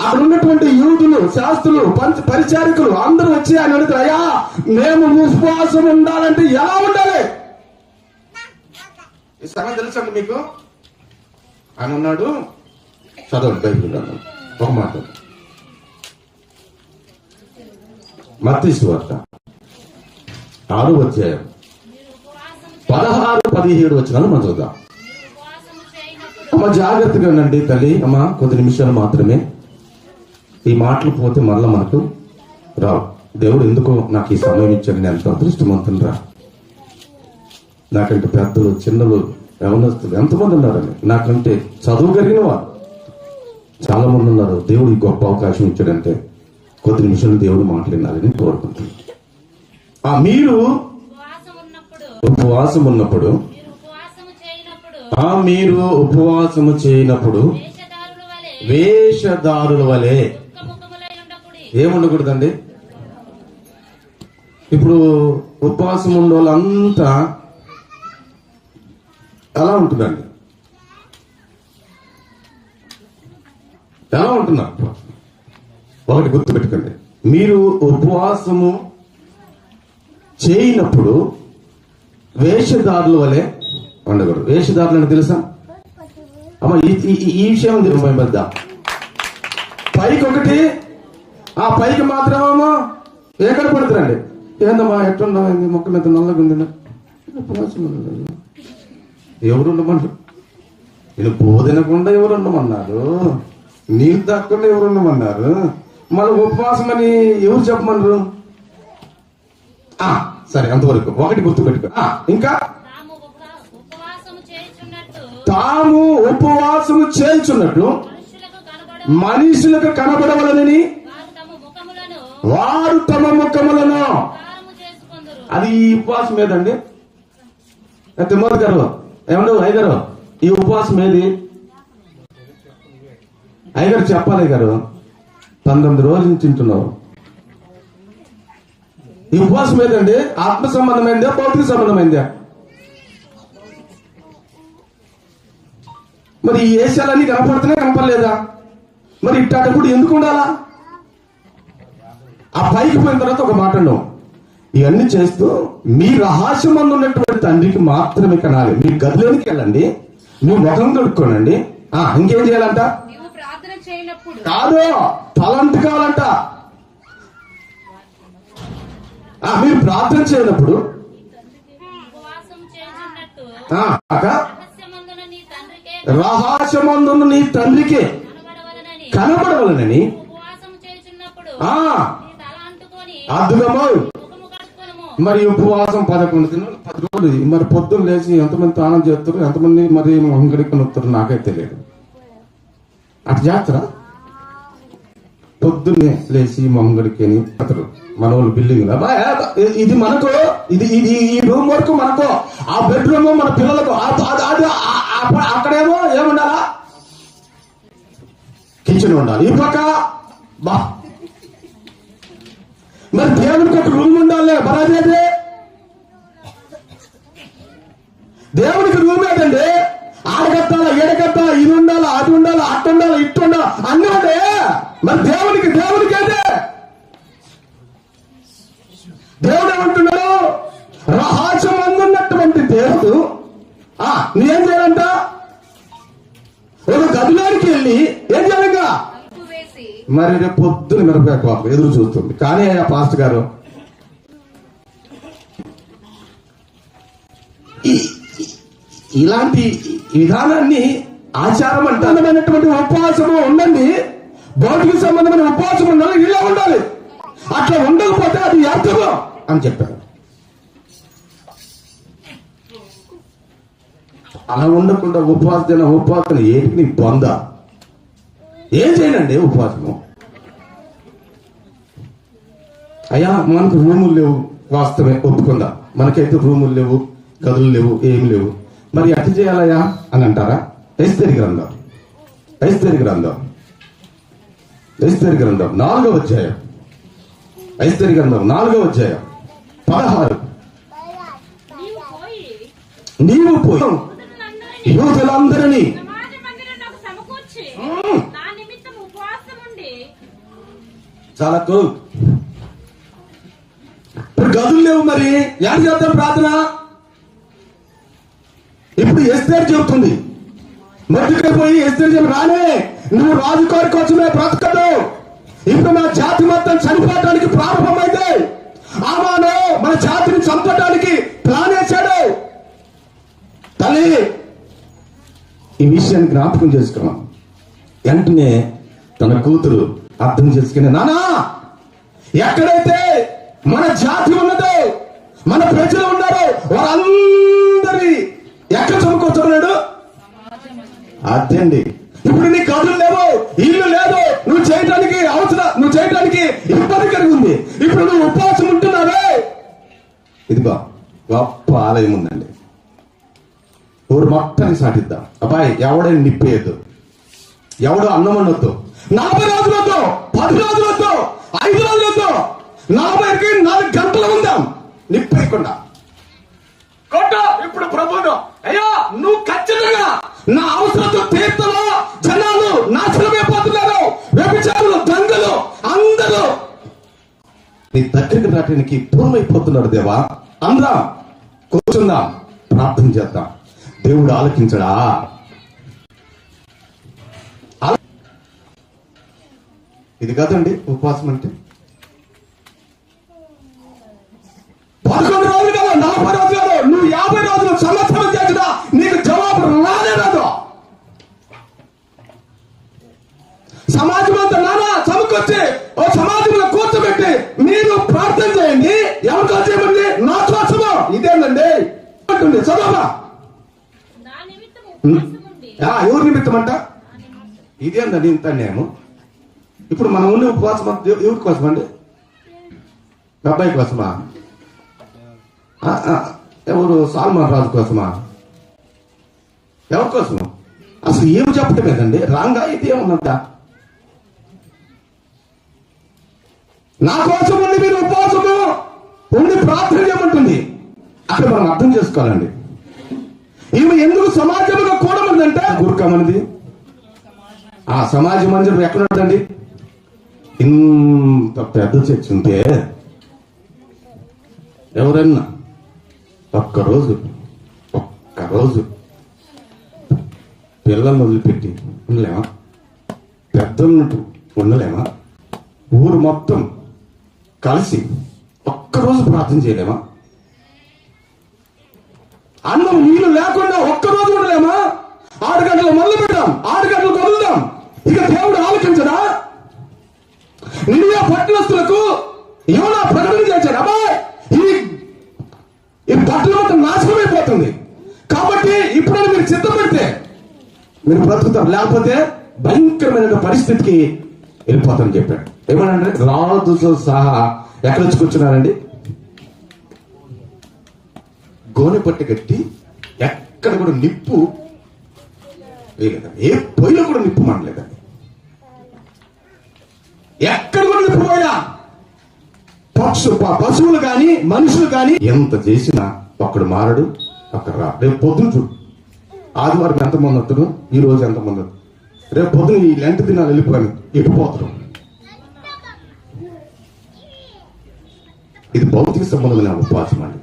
అక్కడ ఉన్నటువంటి యూదులు, శాస్త్రులు, పరిచారికులు అందరూ వచ్చి ఆయన అడుగుతారు, అయ్యా మేము ఉపవాసం ఉండాలంటే ఎలా ఉండాలి? ఈ సంగతి తెలుసండి మీకు? ఆయన అన్నాడు, చదవండి బైబిల్ ఒక మాట, మత్తయి సువార్త 6వ అధ్యాయం 16-17 వచనాలు మనం చూద్దాం. అమ్మ జాగ్రత్తగా ఉండండి తల్లి. అమ్మ కొద్ది నిమిషాలు మాత్రమే. ఈ మాటలు పోతే మళ్ళా మనకు రావు. దేవుడు ఎందుకో నాకు ఈ సమయం ఇచ్చాడు. నేను ఎంత అదృష్టవంతులు రా. నాకంటే పెద్దలు, చిన్నలు, యవనస్తులు ఎంతమంది ఉన్నారని, నాకంటే చదువు కలిగిన వారు చాలా మంది ఉన్నారు. దేవుడు ఈ గొప్ప అవకాశం ఇచ్చాడంటే కొద్ది నిమిషాలు దేవుడు మాట్లాడినారని కోరుకుంటున్నాను. మీరు ఉపవాసం ఉన్నప్పుడు, మీరు ఉపవాసము చేయనప్పుడు వేషధారుల వలె ఏముండకూడదండి. ఇప్పుడు ఉపవాసం ఉండే వాళ్ళంతా ఎలా ఉంటుందండి? ఎలా ఉంటున్నారు? ఒకటి గుర్తుపెట్టుకోండి, మీరు ఉపవాసము చేయనప్పుడు వేషధారుల వలె ఉండకూడదు. వేషధారులు అంటే తెలుసా అమ్మ? ఈ విషయం పెద్ద పైకి ఒకటి, ఆ పైకి మాత్రమేమో ఎక్కడ పడుతుందండి, ఏందమ్మా ఎట్లున్నావు, మొక్క మీద నల్లగా ఉంది, ఎవరు ఉండమన్నారు? నేను బోధనకుండా ఎవరు ఉండమన్నారు? నీళ్ళు తాకుండా ఎవరు ఉండమన్నారు? మళ్ళీ ఉపవాసం అని ఎవరు చెప్పమన్నారు? సరే అంతవరకు ఒకటి గుర్తుపెట్టుకో. ఇంకా తాము ఉపవాసము చేయుచున్నట్లు మనుషులకు కనబడవలనని వారు తమ ముఖములను, అది ఈ ఉపవాసం ఏదండి? తిమ్మోతి గారు ఏమన్నా అయ్యగారు, ఈ ఉపవాసం ఏది? అయ్యగారు చెప్పాలి. అయ్యగారు 19 రోజులు తింటున్నావు. ఈ ఉపవాసం ఏదండి? ఆత్మ సంబంధమైందా, భౌతిక సంబంధమైందా? మరి ఈ ఏషాలన్నీ కనపడుతున్నాయి, కనపడలేదా? మరి ఇట్టప్పుడు ఎందుకు ఉండాలా? ఆ పైకి పోయిన తర్వాత ఒక మాట అన్నావు, ఇవన్నీ చేస్తూ మీ రహస్యమందు ఉన్నటువంటి తండ్రికి మాత్రమే కనాలి. మీ గదిలోనికి వెళ్ళండి, నువ్వు ముఖం కడుక్కోనండి. ఇంకేం చేయాలంట? కాదు, తలంటు కావాలంట. మీరు ప్రార్థన చేయనప్పుడు రహస్యమందున్న నీ తండ్రికి కనబడవలనని అద్దుగమో. మరి ఉపవాసం 11 దినాలు 10 రోజులు. మరి పొద్దున్న లేచి ఎంతమంది స్నానం చేస్తారు, ఎంతమంది మరి మొహంగడికి నొత్తారు నాకైతే తెలియదు. అటు చేస్తారా? పొద్దున్నే లేచి మొహంగడికి అతడు మన వాళ్ళు బిల్డింగ్ ఇది మనకు, ఇది ఈ రూమ్ వరకు మనకు, ఆ బెడ్రూమ్ మన పిల్లలకు, అక్కడేమో ఏముండాలా? కిచెన్ ఉండాలి. ఈ పక్క మరి దేవుడికి ఒక రూమ్ ఉండాలి. బరాదే దేవుడికి రూమ్ ఏదండి? ఆడగట్టాల, ఏడగట్టాల, ఇది ఉండాలా, అది ఉండాలా, అట్టు ఉండాలా, ఇట్టు ఉండాలా, అన్నీ ఉండే. మరి దేవుడికి అదే. దేవుడు ఏమంటున్నాడు? రహస్యం అందున్నటువంటి దేవుడు నేనేం చేయాలంట? ఒక గదిలోనికి వెళ్ళి ఏం చేయాలిగా? మరి రేపు పొద్దున మిరపకాయ కోపం ఎదురు చూస్తుంది. కానీ ఆ పాస్టర్ గారు ఇలాంటి విధానాన్ని ఆచారం అంటారమైనటువంటి ఉపవాసము ఉండండి, భౌతిక సంబంధమైన ఉపవాసం ఉండాలి, ఇలా ఉండాలి. అట్లా ఉండకపోతే అది వ్యర్థము అని చెప్పారు. అలా ఉండకుండా ఉపవాసం ఏంటి నీ పొంద? ఏం చేయనండి ఉపవాసము? అయ్యా మనకు రూములు లేవు, వాస్తవమే, ఒప్పుకుందా. మనకైతే రూములు లేవు, గదులు లేవు, ఏమి లేవు. మరి ఎట్లా చేయాలయ్యా అని అంటారా? ఎస్తేరు గ్రంథం 4వ అధ్యాయం, ఎస్తేరు గ్రంథం 4వ అధ్యాయం 16. నీవు పోయి యూదులందరినీ చాలా కూల్. ఇప్పుడు గదులు లేవు, మరి ఏం చేద్దాం ప్రార్థన? ఇప్పుడు ఎస్తేరు చెబుతుంది, మధ్యకైపోయి ఎస్తేరు చెప్పి రానే నువ్వు రాజు కోరి కోసమే బ్రతకదు. ఇప్పుడు మన జాతి మొత్తం చనిపోవడానికి ప్రారంభమైంది. ఆమాను మన జాతిని చంపడానికి ప్లాన్ వేశాడు. తల్లి ఈ విషయాన్ని జ్ఞాపకం చేసుకున్నాం. వెంటనే తన కూతురు అర్థం చేసుకుని, నానా ఎక్కడైతే మన జాతి ఉన్నదో, మన ప్రజలు ఉన్నారో వారందరి ఎక్కడ చదువుకోతున్నాడు? అదండి. ఇప్పుడు నీ గదులు లేవు, ఇల్లు లేదు, నువ్వు చేయడానికి ఇబ్బంది కలిగి ఉంది. ఇప్పుడు నువ్వు ఉపవాసం ఉంటున్నావే. ఇదిగో గొప్ప ఆలయం ఉందండి, ఊరు మొత్తానికి సాటిద్దాం. అబ్బాయి ఎవడైనా నిప్పేయద్దు, ఎవడో అన్నం వండొద్దు. 40 రోజులు వద్దు, 10 రోజులు వద్దు, 5 రోజులు వద్దు, 4 గంటలు ఉందాం నిప్పేయకుండా. ఇప్పుడు ప్రభువును అయ్యా నువ్వు ఖచ్చితంగా నా అవసరంతో తీర్థలో జనాలు నాశనమైపోతున్నారు, వ్యభిచారులు, దొంగలు అందరూ నీ దగ్గరికి రావడానికి పూర్వమైపోతున్నారు. దేవా అందరం కూర్చుందాం, ప్రార్థన చేద్దాం. దేవుడు ఆలకించడా? ఇది కాదండి ఉపవాసం అంటే. 11 రోజులు కదా, 40 రోజులు కాదు, నువ్వు 50 రోజులు సంవత్సరం చేసినా నీకు జవాబు రాలేదు. సమాజం అంతా నానా సమకూర్చి ఓ సమాజంలో కూర్చోబెట్టి మీరు ప్రార్థన చేయండి. ఎవరి కోసం చేయమండి? నా కోసము. ఇదేనండి చదవమా. ఎవరి నిమిత్తం అంట? ఇదేందండి ఇంత నేను. ఇప్పుడు మనం ఉండే ఉపవాసం ఎవరి కోసం అండి? అబ్బాయి కోసమా? ఎవరు సాల్మాన్ రాజు కోసమా? ఎవరి కోసము? అసలు ఏమి చెప్పటం లేదండి, రాంగా ఇది ఏమన్నంత. నా కోసం ఉండి మీరు ఉపవాసము ఉండి ప్రార్థన చేయమంటుంది. అక్కడ మనం అర్థం చేసుకోవాలండి. ఈమె ఎందుకు సమాజంలో కూడమందంటే గురుకమనిది. ఆ సమాజ మందిరం ఎక్కడ ఉందండి? ఇంత పెద్ద చర్చ ఉంటే ఎవరన్నా ఒక్కరోజు పిల్లల్ని వదిలిపెట్టి ఉండలేమా? పెద్దలున్నట్టు ఉండలేమా? ఊరు మొత్తం కలిసి ఒక్కరోజు ప్రార్థన చేయలేమా? అన్నం నీళ్ళు లేకుండా ఒక్కరోజు ఉండలేమా? 6 గంటలు మొదలు పెడదాం, 6 గంటలకు వదులుదాం. ఇక దేవుడు ఆలోచించడా? నిన్ను పట్టణస్తులకు యోనా ప్రకటన చేశాడు, అబ్బాయి ఈ పట్టణం మొత్తం నాశనమైపోతుంది, కాబట్టి ఇప్పుడు మీరు సిద్ధపడితే మీరు బ్రతుకుతారు, లేకపోతే భయంకరమైన పరిస్థితికి వెళ్ళిపోతారని చెప్పాడు. ఏమనంటే రాజుతో సహా ఎక్కడ వచ్చి కూర్చున్నారండి? గోనె పట్టి కట్టి ఎక్కడ కూడా నిప్పు వేయలేదండి, ఏ పొయ్యిలో కూడా నిప్పు మానలేదండి, ఎక్కడ కూడా నిప్పు పోయినా. పశువులు కానీ మనుషులు కానీ ఎంత చేసినా ఒక్కడు మారడు, అక్కడ రా. రేపు పొద్దున చూడు, ఆదివారం ఎంతమంది వస్తారు, ఈ రోజు ఎంతమంది వస్తారు, రేపు పొద్దున ఈ లెంట దినాలు వెళ్ళిపోయి ఎటుపోతారు. ఇది భౌతిక సంబంధమైన ఉపవాసం అండి.